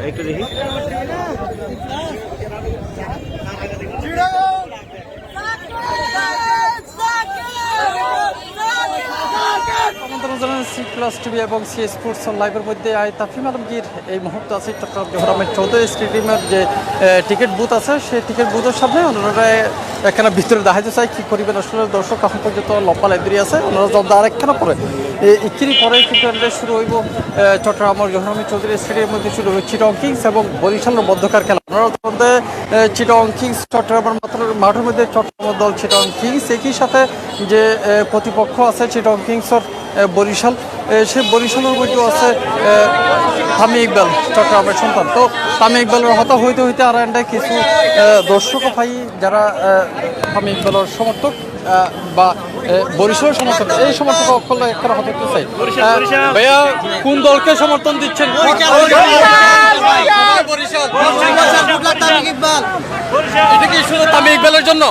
একটু দেখি। আমন্ত্রণ জানাচ্ছি প্লাস টিভি এবং সি স্পোর্টস লাইভের মধ্যে তাফিম আলমগীর এই মুহূর্তে আছে চট্টগ্রাম জোহরামের চৌধুরী স্টেডিয়ামের যে টিকিট বুথ আছে সেই টিকিট বুথের সামনে ওনারা এখানে ভিতরে দেখাইতে চাই কী করিবেন আসলে দর্শক এখন পর্যন্ত লম্বা লাইব্রেরি আছে ওনারা যখন আরেকখানা পরে ইকিরি পরে কিন্তু এটা শুরু হইব চট্টগ্রামের জোহরামের চৌধুরী স্টেডিয়ামের মধ্যে শুরু হইব চিটং কিংস এবং বরিশালের মধ্যকার খেলা ওনারা মধ্যে চিটং কিংস চট্টগ্রামের মাঠের মধ্যে চট্টগ্রামের দল চিটং কিংস একই সাথে যে প্রতিপক্ষ আছে চিটং কিংসের বরিশাল সে বরিশালের মধ্যে আছে তামিম ইকবাল চট্টগ্রামের সন্তান তো তামিম ইকবালের হতা হইতে হইতে আর এন্ডায় কিছু দর্শক ভাই যারা তামিম ইকবালের সমর্থক বা বরিশালের সমর্থক এই সমর্থক অক্ষলে একটা হতে চাই ভাইয়া কোন দলকে সমর্থন দিচ্ছেন? এটা কি শুধু তামিম ইকবালের জন্য?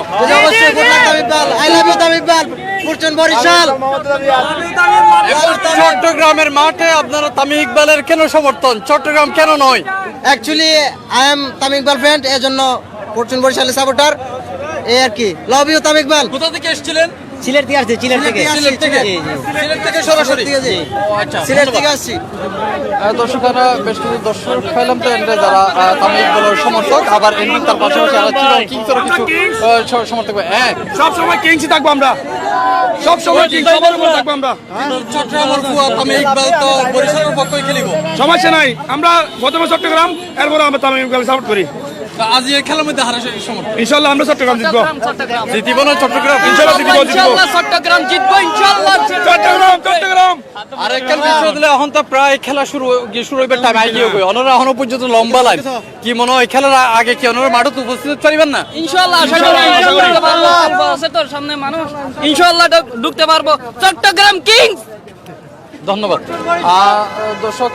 চট্টগ্রামের মাঠে আপনারা তামিম ইকবালের কেন সমর্থন? চট্টগ্রাম কেন নয়? Actually I am Tamim Iqbal friend, এর জন্য ফরচুন বরিশালের সাপোর্টার। এই আর কি, লাভ ইউ তামিম ইকবাল। কোথা থেকে এসেছিলেন? সিলেট থেকে আসছি। সিলেট থেকে সরাসরি? আচ্ছা, সিলেট থেকে আসছি। দর্শকরা বেশ কিছু দর্শক পেলাম তো এন্ডে যারা তামিম ইকবালের সমর্থক, আবার এমনি তার পাশাপাশি যারা চিরং কিংসের কিছু সমর্থক। হ্যাঁ, সব সময় কিংসই থাকবো আমরা, সব সময় কিংস সবার উপর থাকবো আমরা। চট্টগ্রামের ফুয়া তামিম ইকবাল তো বরিশালের পক্ষই খেলিব, সমস্যা নাই। আমরা প্রথমে চট্টগ্রাম, এরপর আমরা তামিম ইকবাল সাপোর্ট করি। আজ এই খেলার মধ্যে হারা সমর্থন ইনশাআল্লাহ আমরা চট্টগ্রাম জিতবো। জিতিব না চট্টগ্রাম? ইনশাআল্লাহ জিতবো। চট্টগ্রাম জিতবো ইনশাআল্লাহ। চট্টগ্রাম আর একটা বিষয় দিলে এখন তো প্রায় খেলা শুরু হইবে, টাইম আগে হবে। অনরা এখনো পর্যন্ত লম্বা লাইন, কি মনে হয় খেলার আগে কি অনরা মাঠে উপস্থিত পারিবেন না? ইনশাআল্লাহ আশা করি আছে তোর সামনে মানুষ, ইনশাআল্লাহ ঢুকতে পারবো। চট্টগ্রাম কিংস। ধন্যবাদ দর্শক।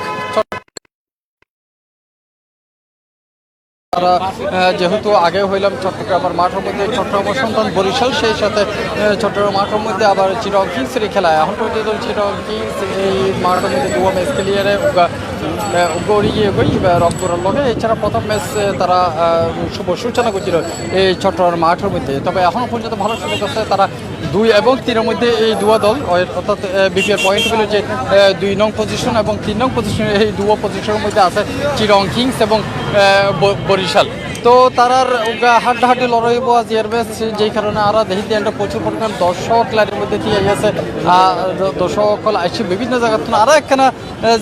তারা যেহেতু আগে হইলাম চট্টগ্রামের মাঠের মধ্যে চট্টগ্রামের সন্তান বরিশাল, সেই সাথে চট্টগ্রাম মাঠের মধ্যে আবার চিটং কিংসের খেলা। এখন পর্যন্ত চিটং কিংস এই মাঠের মধ্যে দুটো ম্যাচ খেলিয়ে গড়িয়ে গই রংপুরের লগে। এছাড়া প্রথম ম্যাচ তারা শুভ সূচনা করছিল এই চট্টগ্রাম মাঠের মধ্যে। তবে এখনও পর্যন্ত ভালো সুযোগ আছে, তারা 2 এবং 3-এর মধ্যে এই দুয়া দল অর্থাৎ বিপিএল পয়েন্টগুলো যে 2 নং পজিশন এবং 3 নং পজিশন, এই দুয়া পজিশনের মধ্যে আছে চিটং কিংস এবং বরিশাল। তো তারার হাড্ডাহাড্ডি লড়াই হবো আজ এর ম্যাচ, যেই কারণে আমরা দেখি একটা প্রচুর পরিমাণ দর্শক লাইনের মধ্যে কি আছে। দর্শক আসছে বিভিন্ন জায়গা থেকে। আরও একখানা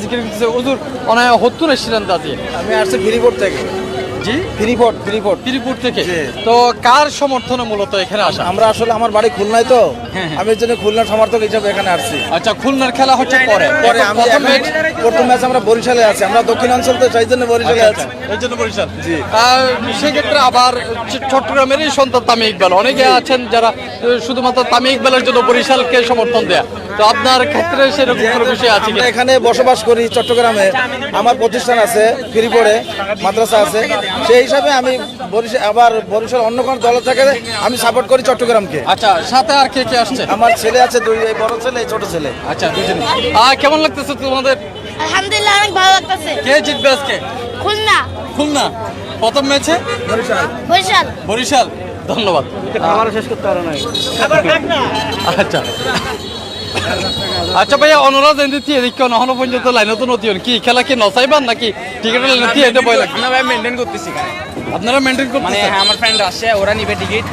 জিকির করতেছে হুজুর অনেক হত্যুন এসেছিলেন দাদি। আমি আসছি ফ্রিপোর্ট থেকে। জি, ফ্রিপোর্ট থেকে। তো কার সমর্থনে মূলত এখানে আসা? আমরা আসলে আমার বাড়ি খুলনায়, তো আমি এর জন্য খুলনার সমর্থক হিসেবে এখানে আসছি। আচ্ছা, খুলনার খেলা হচ্ছে পরে? আমি প্রথম ম্যাচ আমরা বরিশালে আছি, আমরা দক্ষিণাঞ্চল তো সেই জন্য বরিশালে আছি। এই জন্য বরিশাল। জি, সেক্ষেত্রে আবার চট্টগ্রামেরই সন্তান তামিম ইকবাল অনেকে আছেন যারা শুধুমাত্র তামিম ইকবালের জন্য বরিশালকে সমর্থন দেয়া। তো আপনার ক্ষেত্রে সেরকম কোনো বিষয় আছে? আমরা এখানে বসবাস করি চট্টগ্রামে, আমার প্রতিষ্ঠান আছে ফ্রিপোর্টে, মাদ্রাসা আছে, সেই হিসাবে আমি বরিশাল অন্য কোনো দল থেকে আমি সাপোর্ট করি চট্টগ্রামকে। আচ্ছা, সাথে আর কে কে আসছে? আমার ছেলে আছে 2, এই বড় ছেলে, এই ছোট ছেলে। আচ্ছা, দুজন। কেমন লাগতেছে তোমাদের? আলহামদুলিল্লাহ অনেক ভালো লাগতেছে। কে জিতবে আজকে? খুলনা। প্রথম ম্যাচে বরিশাল। ধন্যবাদ। খাবার শেষ করতে পারে নাই। আচ্ছা আচ্ছা ভাইয়া, অনুরাধ এদিকে এদিকে এখনো পর্যন্ত লাইনে তো নতি কি খেলা কি নচাইবান নাকি টিকিটের লাইনে কি এটা ভয় লাগবে? আমরা ভাই মেইনটেইন করতেছি, আপনারা মেইনটেইন করতে মানে আমার ফ্রেন্ড আসছে, ওরা নিবে টিকিট,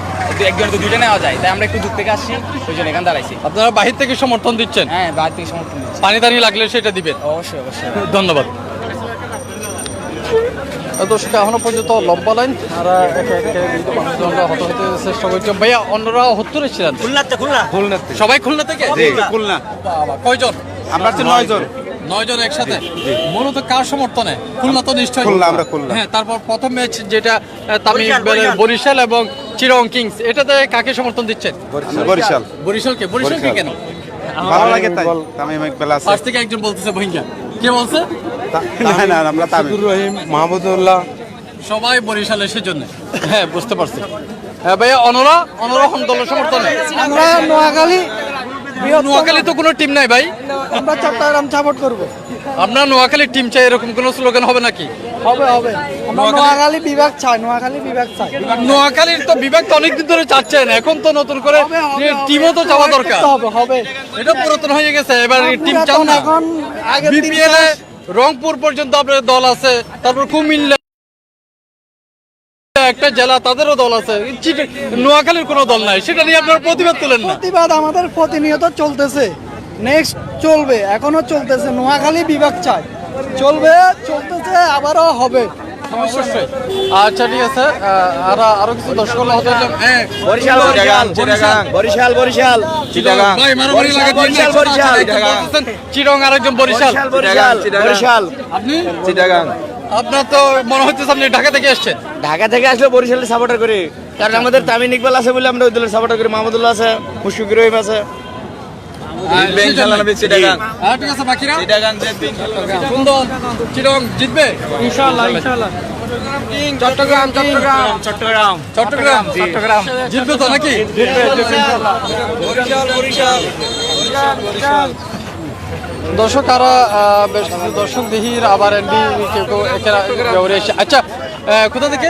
একজন তো 2টা নেওয়া যায়, তাই আমরা একটু দূর থেকে আসছি, ওই জন্য এখানে দাঁড়াইছি। আপনারা বাহির থেকে সমর্থন দিচ্ছেন? হ্যাঁ, বাহির থেকে সমর্থন দিচ্ছি। পানি টানি লাগলে সেটা দিবেন? অবশ্যই। ধন্যবাদ। দর্শক এখনো পর্যন্ত লম্বা লাইন, আর মানুষজনরা হতে চেষ্টা করছে। ভাইয়া অন্যরা হত্যুর এসেছিলেন? সবাই খুলনা থেকে? খুলনা। কয়জন? আমরা 9 জন। 9 জন একসাথে। মূলত কার সমর্থনে? খুলনা তো নিশ্চয়ই। আমরা খুলনা। হ্যাঁ, তারপর প্রথম ম্যাচ যেটা তামিম ইকবালের বরিশাল এবং চিটং কিংস, এটাতে কাকে সমর্থন দিচ্ছেন? বরিশালকে কেন? ভালো লাগে তাই। তামিম ইকবাল আছে। পাশ থেকে একজন বলতেছে ভহিঙ্গা। কে বলছে? না, আমরা তামিম রহিম, মাহমুদুল্লাহ, সবাই বরিশালের সেজন্য। হ্যাঁ, বুঝতে পারছি। হ্যাঁ ভাইয়া, অনরা কোন দলের সমর্থনে? আমরা নোয়াখালী নোয়াখালী তো কোনো টিম নাই ভাই, আমরা চট্টগ্রাম সাপোর্ট করব। আমরা নোয়াখালীর টিম চাই এরকম কোনো স্লোগান হবে নাকি? হবে হবে, আমরা নোয়াখালী বিভাগ চাই, নোয়াখালী বিভাগ চাই। নোয়াখালীর তো বিভাগ তো অনেকদিন ধরে চাচ্ছেন, এখন তো নতুন করে টিমও তো চাওয়া দরকার। হবে হবে, এটা পুরাতন হয়ে গেছে, এবার টিম চাও না। এখন আগে বিপিএল এ রংপুর পর্যন্ত আপনার দল আছে, তারপর কুমিল্লা একটা জেলা তাদেরও দল আছে, নোয়াখালীর কোনো দল নাই, সেটা নিয়ে আপনার প্রতিবাদ তুলেন না? প্রতিবাদ আমাদের প্রতিনিয়ত চলতেছে, নেক্সট চলবে, এখনো চলতেছে। নোয়াখালী বিভাগ চাই, চলবে, চলতেছে, আবারও হবে। অবশ্যই। আচ্ছা ঠিক আছে, আরো কিছু দর্শক হতে বরিশাল বরিশাল বরিশাল চিটাগাং বরিশাল বরিশাল চিরং আরেকজন বরিশাল বরিশাল বরিশাল আপনি চিটাগাং। আপনার তো মনে হচ্ছে আপনি ঢাকা থেকে এসেছেন। ঢাকা থেকে আসলে বরিশালের সাপোর্টার করি, কারণ আমাদের তামিম ইকবাল আছে বলে আমরা ওই দলের সাপোর্টার করি। মাহমুদুল্লাহ আছে, মুশফিকুর রহিম আছে। ঠিক আছে, বাকিরা সুন্দর চিরং জিতবে ইনশাআল্লাহ ইনশাআল্লাহ। চট্টগ্রাম চট্টগ্রাম চট্টগ্রাম চট্টগ্রাম চট্টগ্রাম জিতবে তো নাকি? দর্শক আরা বেশ কিছু দর্শক দেহির আবার এনবি কেউ কেউ একেবারে এসে। আচ্ছা, কোথা থেকে?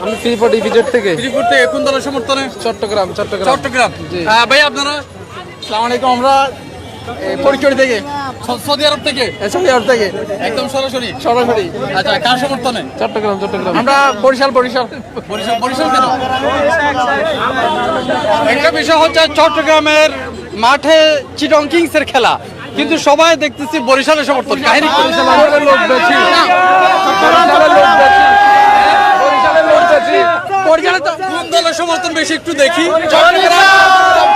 আমি ফ্রিপোর্ট ইপিজেড থেকে। ত্রিপুর থেকে কোন দলের সমর্থনে? চট্টগ্রাম চট্টগ্রাম চট্টগ্রাম। ভাই আপনারা? আসসালামু আলাইকুম, আমরা পরিচয় থেকে, সৌদি আরব থেকে সৌদি আরব থেকে একদম সরাসরি? সরাসরি। আচ্ছা, কার সমর্থনে? চট্টগ্রাম চট্টগ্রাম। আমরা বরিশাল বরিশাল বরিশাল বরিশাল কেন? একটা বিষয় হচ্ছে চট্টগ্রামের মাঠে চিটং কিংস এর খেলা, কিন্তু সবাই দেখতেছি বরিশালের সমর্থন। কাহিনী কি? বরিশালের লোক বেশি, বরিশালের লোক বেশি, বরিশালের লোক বেশি। বরিশালে তো কোন দলের সমর্থন বেশি একটু দেখি? চট্টগ্রাম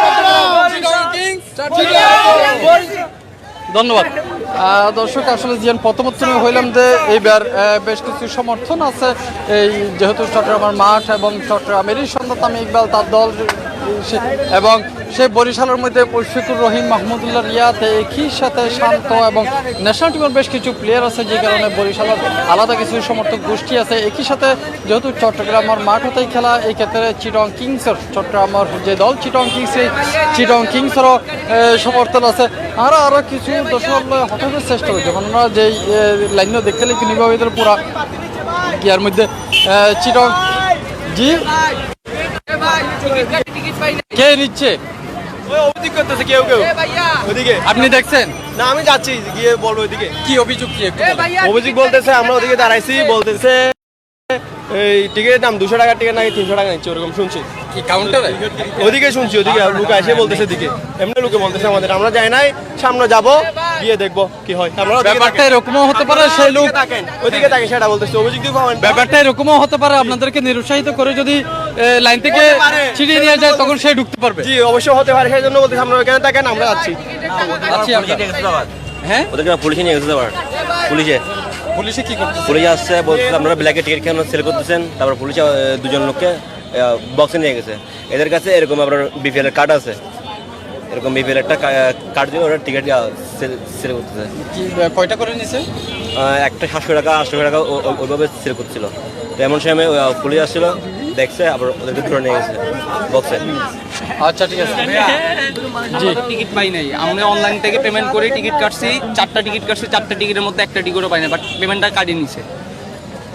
চিটং কিংস। ধন্যবাদ। দর্শক আসলে জিয়ান প্রথমত হইলাম যে এইবার বেশ কিছু সমর্থন আছে, এই যেহেতু চট্টগ্রামের মাঠ এবং চট্টগ্রামেরই সন্ধ্যা তামিম ইকবাল তার দল এবং সে বরিশালের মধ্যে মুশফিকুর রহিম, মাহমুদুল্লাহ রিয়াদ, একই সাথে শান্ত এবং ন্যাশনাল টিমের বেশ কিছু প্লেয়ার আছে, যে কারণে বরিশালের আলাদা কিছু সমর্থক গোষ্ঠী আছে। একই সাথে যেহেতু চট্টগ্রামের মাঠ হতেই খেলা, এই ক্ষেত্রে চিটং কিংসের চট্টগ্রামের যে দল চিটং কিংস, এই চিটং কিংসেরও সমর্থন আছে। আরও কিছু দর্শক হঠাৎ চেষ্টা করছে, আমরা যেই লাইনও দেখতে লাগি নিভাবিদের পুরা গিয়ার মধ্যে চিটং। জি, কে নিচ্ছে? কেউ কেউ ওদিকে। আপনি দেখছেন? না, আমি যাচ্ছি, গিয়ে বলবো ওইদিকে। কি অভিযোগ কি একটু বলেন। অভিযোগ বলতেছে আমরা ওদিকে দাঁড়াইছি, বলতেছে এই টিকিটের দাম 200 টাকার টিকিট নাকি 300 টাকা নিচ্ছে, ওরকম শুনছি। কি কাউন্টারে? ওদিকে শুনছি, ওদিকে লোক এসে বলতেছে দিকে, এমনি লোকে বলতেছে আমাদের, আমরা যাই নাই, সামনে যাব, গিয়ে দেখবো কি হয়। আমরা ব্যাপারটা এরকমও হতে পারে সেই লোক ওদিকে থাকেন, সেটা বলতেছে। অভিযোগ দিয়ে পাবেন, ব্যাপারটা এরকমও হতে পারে আপনাদেরকে নিরুৎসাহিত করে যদি লাইন থেকে ছিড়িয়ে নিয়ে যায় তখন সে ঢুকতে পারবে। জি অবশ্যই হতে পারে, সেই জন্য বলতেছে আমরা ওইখানে থাকেন, আমরা যাচ্ছি। আচ্ছা, হ্যাঁ, ওদেরকে পুলিশে নিয়ে গেছে আবার। পুলিশে কি করতে? পুলিশে আসছে, বলছে আপনারা ব্ল্যাকে টিকিট কেন সেল করতেছেন। তারপর পুলিশে দুজন লোককে বক্সে নিয়ে গেছে। এদের কাছে এরকম আপনার বিপিএল এর কার্ড আছে, এরকম বিপিএল একটা কার্ড দিয়ে ওরা টিকিট সেল করতেছে। কি কয়টা করে নিছে? একটা 700 টাকা 800 টাকা ওইভাবে সেল করছিল। তো এমন সময় পুলিশ আসছিল, দেখছে, আবার ওদেরকে ধরে নিয়ে গেছে বক্সে। আচ্ছা ঠিক আছে। জি, টিকিট পাই নাই, আমরা অনলাইন থেকে পেমেন্ট করে টিকিট কাটছি, 4টা টিকিট কাটছি, 4টা টিকিটের মধ্যে একটা টিকিটও পাই না, বাট পেমেন্টটা কাটিয়ে নিছে।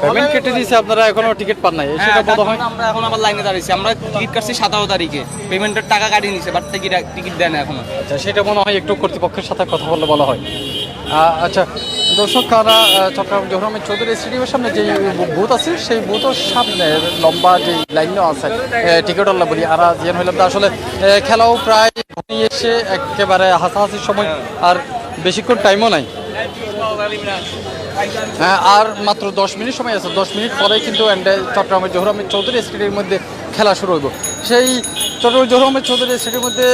পেমেন্ট কেটে দিয়েছে, আপনারা এখনো টিকিট পান নাই, সেটা বড় হয়। আমরা এখন আবার লাইনে দাঁড়িয়েছি, আমরা টিকিট কাটছি 17 তারিখে, পেমেন্টের টাকা কাটিয়ে নিছে, বাট টিকিট দেয় না এখনো। আচ্ছা, সেটা মনে হয় একটু কর্তৃপক্ষের সাথে কথা বললে বলা হয়। আচ্ছা দর্শক, কারা চট্টগ্রাম জহুর আহমেদ চৌধুরী স্টেডিয়ামের সামনে যে বুথ আছে, সেই বুথের সামনে লম্বা যে লাইনও আছে টিকিট আল্লাহ বলি, আর জিয়ান হইলাম আসলে খেলাও প্রায় ঘনিয়ে এসে একেবারে হাসাহাসির সময়, আর বেশিক্ষণ টাইমও নাই। হ্যাঁ, আর মাত্র 10 মিনিট সময় আছে, 10 মিনিট পরেই কিন্তু চট্টগ্রামের জহুর আহমেদ চৌধুরী স্টেডিয়ামের মধ্যে খেলা শুরু হইব। সেই চট্টগ্রাম জহুর আহমেদ চৌধুরী স্টেডিয়ামের মধ্যে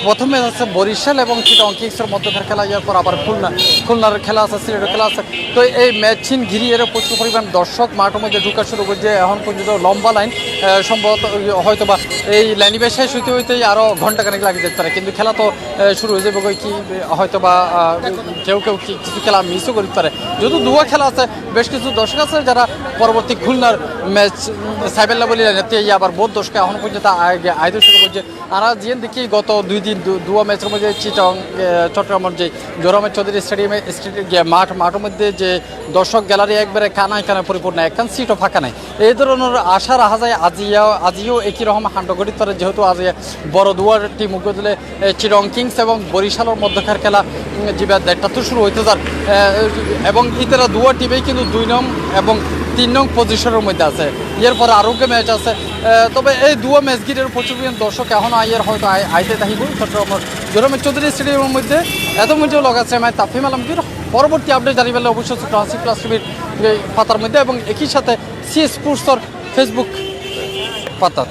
প্রথমে আছে বরিশাল এবং চিটং কিংসের মধ্যকার খেলা, এরপর আবার খুলনা খুলনার খেলা আছে, সিলেটের খেলা আছে। তো এই ম্যাচিন ঘিরিয়ে প্রচুর পরিমাণ দর্শক মাঠের মধ্যে ঢুকা শুরু করছে। এখন পর্যন্ত লম্বা লাইন, সম্ভবত হয়তো বা এই লাইনিবে শেষ হইতে হইতেই আরও ঘন্টাখানেক লাগে যেতে পারে, কিন্তু খেলা তো শুরু হয়ে যাবে কি হয়তো বা কেউ কেউ কিছু খেলা মিসও করতে পারে। যেহেতু দুয়া খেলা আছে, বেশ কিছু দর্শক আছে যারা পরবর্তী খুলনার ম্যাচ সাইবেল্লা বলি লাইনেতে আবার বোধ দর্শক এখন পর্যন্ত আয়োজন শুরু করছে। আমরা যে দেখি গত 2 দিন দুয়া ম্যাচের মধ্যে চিটং চট্টগ্রামের যে জোহরামের চৌধুরী স্টেডিয়ামে মাঠের মধ্যে যে দর্শক গ্যালারি একবারে কানায় পরিপূর্ণ, একখান সিটও ফাঁকা নাই। এই ধরনের আশা রাখা যায় আজিও একই রকম হান্ড গঠিত পারে, যেহেতু আজ বড় দুয়ার টিম দিলে চিটং কিংস এবং বরিশালের মধ্যকার খেলা যেবার 1:30 শুরু হইতে যার, এবং ইতারা দুয়া টিমেই কিন্তু 2 নং এবং 3 নং পজিশনের মধ্যে আছে। এরপর আরোগ্য ম্যাচ আছে। তবে এই দুয়া ম্যাচ গিরের প্রচুর দর্শক এখন হয়তো আইতে থাকিব চট্টগ্রামের জোহরামের চৌধুরী স্টেডিয়ামের মধ্যে। এত মধ্যেও লগাচ্ছে আমি তাফিম আলমগীর। পরবর্তী আপডেট জানিয়ে পেলে অবশ্যই C+ টিভির পাতার মধ্যে এবং একই সাথে সি স্পোর্টসের ফেসবুক পাতা।